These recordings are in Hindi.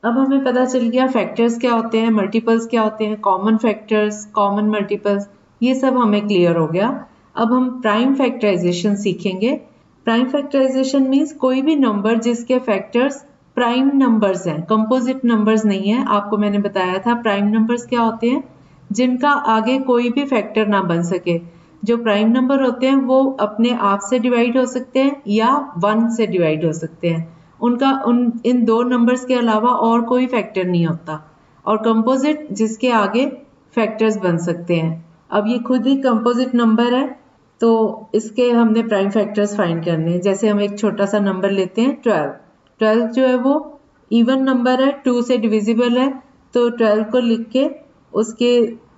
अब हमें पता चल गया फैक्टर्स क्या होते हैं, मल्टीपल्स क्या होते हैं, कॉमन फैक्टर्स, कॉमन मल्टीपल्स, ये सब हमें क्लियर हो गया। अब हम प्राइम फैक्टराइजेशन सीखेंगे। प्राइम फैक्टराइजेशन मीन्स कोई भी नंबर जिसके फैक्टर्स प्राइम नंबर्स हैं, कंपोजिट नंबर्स नहीं है। आपको मैंने बताया था प्राइम नंबर्स क्या होते हैं, जिनका आगे कोई भी फैक्टर ना बन सके। जो प्राइम नंबर होते हैं वो अपने आप से डिवाइड हो सकते हैं या 1 से डिवाइड हो सकते हैं। उनका इन दो नंबर्स के अलावा और कोई फैक्टर नहीं होता। और कंपोजिट जिसके आगे फैक्टर्स बन सकते हैं। अब ये खुद ही कंपोजिट नंबर है, तो इसके हमने प्राइम फैक्टर्स फाइंड करने हैं। जैसे हम एक छोटा सा नंबर लेते हैं 12। 12 जो है वो इवन नंबर है, 2 से डिविजिबल है, तो 12 को लिख के उसके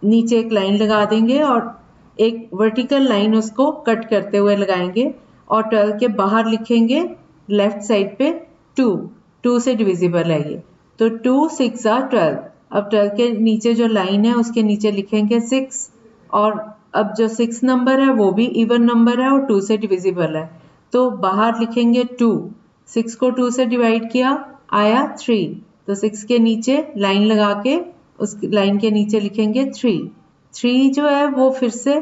नीचे एक लाइन लगा देंगे और एक वर्टिकल लाइन उसको कट करते हुए लगाएंगे और 12 के बाहर लिखेंगे लेफ्ट साइड पे 2 से डिविजिबल है ये, तो 2 6 12। अब 12 के नीचे जो लाइन है उसके नीचे लिखेंगे 6, और अब जो 6 नंबर है वो भी इवन नंबर है और 2 से डिविजिबल है, तो बाहर लिखेंगे 2। 6 को 2 से डिवाइड किया, आया 3, तो 6 के नीचे लाइन लगा के उस लाइन के नीचे लिखेंगे 3। 3 जो है वो फिर से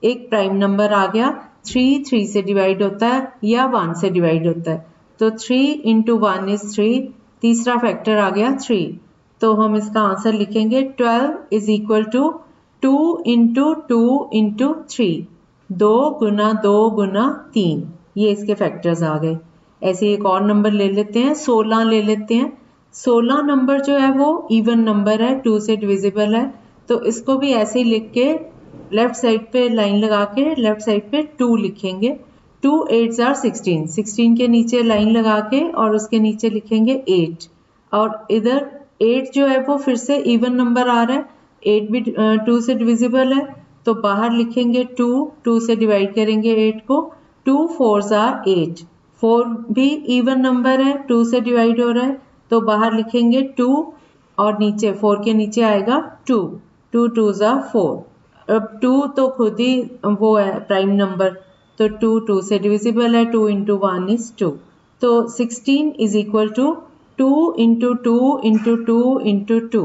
एक प्राइम नंबर आ गया। 3 से डिवाइड होता है या 1 से डिवाइड होता है, तो 3 into 1 is 3, तीसरा फैक्टर आ गया 3। तो हम इसका आंसर लिखेंगे 12 is equal to 2 into 2 into 3, 2 गुना 2 गुना 3, ये इसके फैक्टर्स आ गए। ऐसे एक और नंबर ले लेते हैं, 16 ले लेते हैं। 16 नंबर जो है वो इवन नंबर है, 2 से डिविजिबल है, तो इसको भी ऐसे ही लिख के लेफ्ट साइड पे लाइन लगा के लेफ्ट साइड पे 2 लिखेंगे। 2 8 16, 16 के नीचे लाइन लगा के और उसके नीचे लिखेंगे 8, और इधर 8 जो है वो फिर से इवन नंबर आ रहा है, 8 भी 2 से डिविजिबल है, तो बाहर लिखेंगे 2, 2 से डिवाइड करेंगे 8 को, 2 4 8, 4 भी इवन नंबर है, 2 से डिवाइड हो रहा है, तो बाहर लिखेंगे 2 और नीचे 4 के नीचे आएगा 2, 2 2 4। अब 2 तो खुद ही वो है प्राइम नंबर, तो 2 2 से डिविजिबल है, 2 into 1 is 2, तो 16 is equal to 2 into 2 into 2 into 2।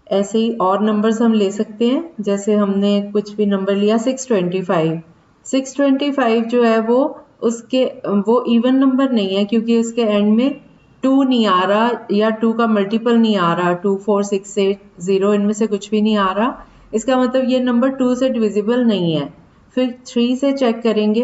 ऐसे ही और नंबर्स हम ले सकते हैं, जैसे हमने कुछ भी नंबर लिया 625। 625 जो है वो उसके वो इवन नंबर नहीं है, क्योंकि उसके एंड में 2 नहीं आ रहा या 2 का मल्टीपल नहीं आ रहा, 2 4 6 8 0 इनमें से कुछ भी नहीं आ रहा। इसका मतलब ये नंबर 2 से डिविजिबल नहीं है। फिर 3 से चेक करेंगे,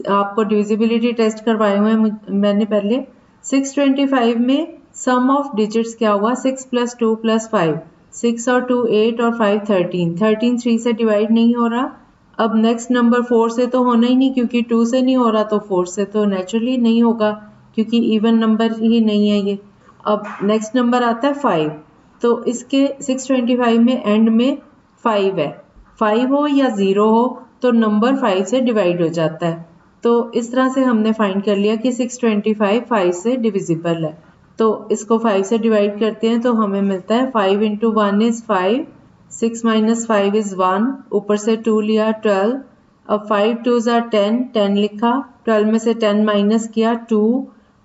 आपको डिविजिबिलिटी टेस्ट करवाए हुए हैं मैंने पहले। 625 में सम ऑफ डिजिट्स क्या हुआ, 6 + 2 + 5, 6 और 2 8 और 5 13, 13 3 से डिवाइड नहीं हो रहा। अब नेक्स्ट नंबर 4 से तो होना ही नहीं, क्योंकि 2 से नहीं हो रहा, तो 4 से तो नेचुरली नहीं होगा, क्योंकि इवन नंबर ही नहीं है ये। अब नेक्स्ट नंबर आता है 5, तो इसके 625 में एंड में 5 है, 5 हो या 0 हो तो नंबर 5 से डिवाइड हो जाता है। तो इस तरह से हमने फाइंड कर लिया कि 625 5 से डिविजिबल है। तो इसको 5 से डिवाइड करते हैं तो हमें मिलता है 5 into 1 is 5, 6 minus 5 is 1, ऊपर से 2 लिया 12, अब 5 2s are 10, 10 लिखा, 12 में से 10 माइनस किया 2,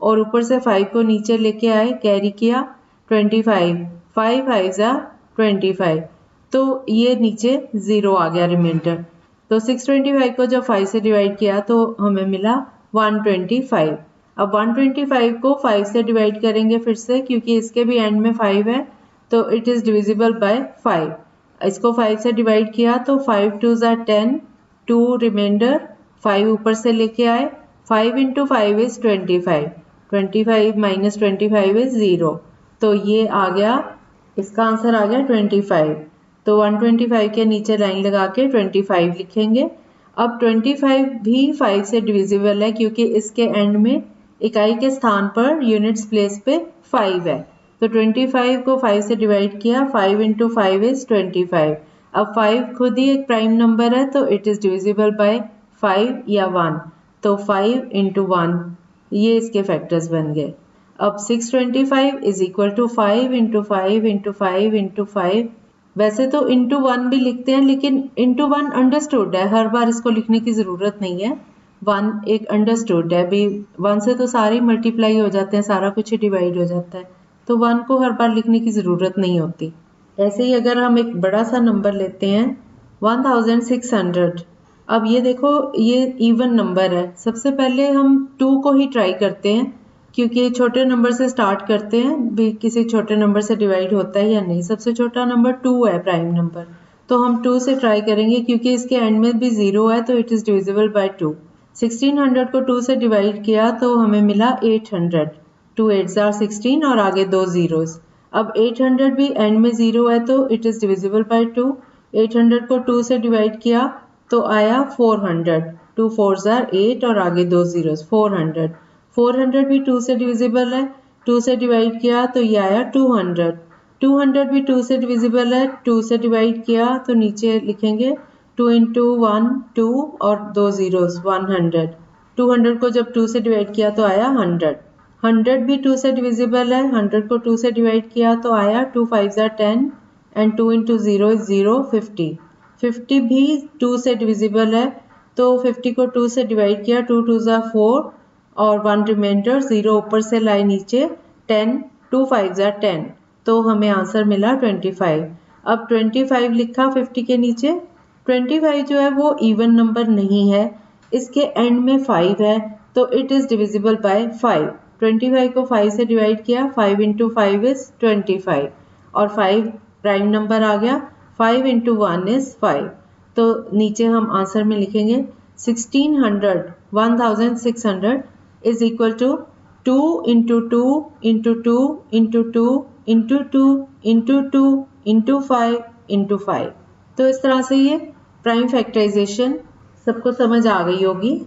और ऊपर से 5 को नीचे लेके आए, कैरी किया 25, 5 5s are 25, तो ये नीचे 0 आ गया रिमाइंडर। तो 625 को जब 5 से डिवाइड किया तो हमें मिला 125। अब 125 को 5 से डिवाइड करेंगे फिर से, क्योंकि इसके भी एंड में 5 है, तो इट इज डिविजिबल बाय 5। इसको 5 से डिवाइड किया तो 5 2s are 10, 2 रिमाइंडर, 5 ऊपर से लेके आए, 5 into 5 is 25, 25 minus 25 is 0, तो ये आ गया, इसका आंसर आ गया 25। तो 125 के नीचे लाइन लगा के 25 लिखेंगे। अब 25 भी 5 से डिविजिबल है, क्योंकि इसके एंड में इकाई के स्थान पर यूनिट्स प्लेस पे 5 है, तो 25 को 5 से डिवाइड किया, 5 into 5 is 25। अब 5 खुद ही एक प्राइम नंबर है, तो इट इज डिविजिबल बाय 5 या 1, तो 5 into 1, ये इसके फैक्टर्स बन गए। अब 625 is equal to 5 into 5 into 5 into 5। वैसे तो इंटू 1 भी लिखते हैं, लेकिन इंटू 1 अंडरस्टूड है, हर बार इसको लिखने की ज़रूरत नहीं है। 1 एक अंडरस्टूड है भी, 1 से तो सारे मल्टीप्लाई हो जाते हैं, सारा कुछ ही डिवाइड हो जाता है, तो 1 को हर बार लिखने की ज़रूरत नहीं होती। ऐसे ही अगर हम एक बड़ा सा नंबर लेते हैं 1600, अब ये देखो ये इवन नंबर है। सबसे पहले हम 2 को ही ट्राई करते हैं क्योंकि छोटे नंबर से स्टार्ट करते हैं भी किसी छोटे नंबर से डिवाइड होता है या नहीं। सबसे छोटा नंबर 2 है प्राइम नंबर, तो हम 2 से ट्राई करेंगे क्योंकि इसके एंड में भी 0 है तो इट इज़ डिविजिबल बाय 2। 1600 को 2 से डिवाइड किया तो हमें मिला 800। 2 8s are 16 और आगे 2 zeros। अब 800 भी एंड में 0 है तो इट इज़ डिविजिबल बाय 2। 800 को 2 से डिवाइड किया तो आया 400। 2 4s are 8 और आगे 2 zeros 400। 400 भी 2 से डिविजिबल है, 2 से डिवाइड किया तो ये आया 200। 200 भी 2 से डिविजिबल है, 2 से डिवाइड किया तो नीचे लिखेंगे 2 into 1 2 और 2 zeros 100। 200 को जब 2 से डिवाइड किया तो आया 100। 100 भी 2 से डिविजिबल है, 100 को 2 से डिवाइड किया तो आया 2 5s are 10 and 2 into 0 is 0 50। 50 भी 2 से डिविजिबल है तो 50 को 2 से डिवाइड किया 2 2s are 4 और 1 रिमाइंडर 0 ऊपर से लाए नीचे 10 2 5s are 10 तो हमें आंसर मिला 25। अब 25 लिखा 50 के नीचे। 25 जो है वो इवन नंबर नहीं है, इसके एंड में 5 है तो इट इज़ डिविजिबल बाय 5। 25 को 5 से डिवाइड किया, 5 into 5 is 25 और 5 प्राइम नंबर आ गया। 5 into 1 is 5 तो नीचे हम आंसर में लिखेंगे 1600 is equal to 2 into 2 into 2 into 2 into 2 into 2 into 5 into 5। तो इस तरह से ये प्राइम फैक्टराइजेशन सबको समझ आ गई होगी।